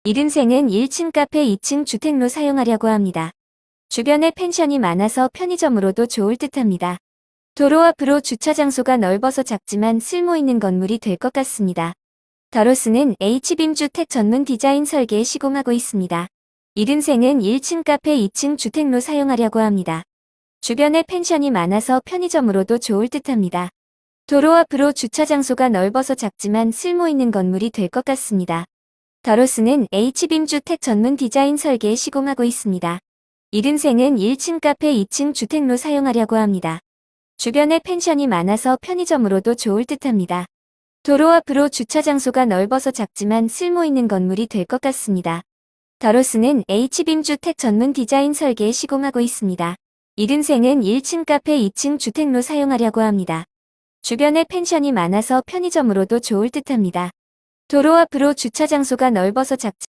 이른생은 1층 카페 2층 주택로 사용하려고 합니다. 주변에 펜션이 많아서 편의점으로도 좋을 듯합니다. 도로 앞으로 주차 장소가 넓어서 작지만 쓸모 있는 건물이 될 것 같습니다. 더로스는 H빔 주택 전문 디자인 설계에 시공하고 있습니다. 이른생은 1층 카페 2층 주택로 사용하려고 합니다. 주변에 펜션이 많아서 편의점으로도 좋을 듯합니다. 도로 앞으로 주차 장소가 넓어서 작지만 쓸모 있는 건물이 될 것 같습니다. 더로스는 H빔 주택 전문 디자인 설계에 시공하고 있습니다. 이른생은 1층 카페 2층 주택로 사용하려고 합니다. 주변에 펜션이 많아서 편의점으로도 좋을 듯합니다. 도로 앞으로 주차 장소가 넓어서 작지만 쓸모 있는 건물이 될 것 같습니다. 더로스는 H빔 주택 전문 디자인 설계에 시공하고 있습니다. 이른생은 1층 카페 2층 주택로 사용하려고 합니다. 주변에 펜션이 많아서 편의점으로도 좋을 듯합니다. 도로 앞으로 주차 장소가 넓어서 작지만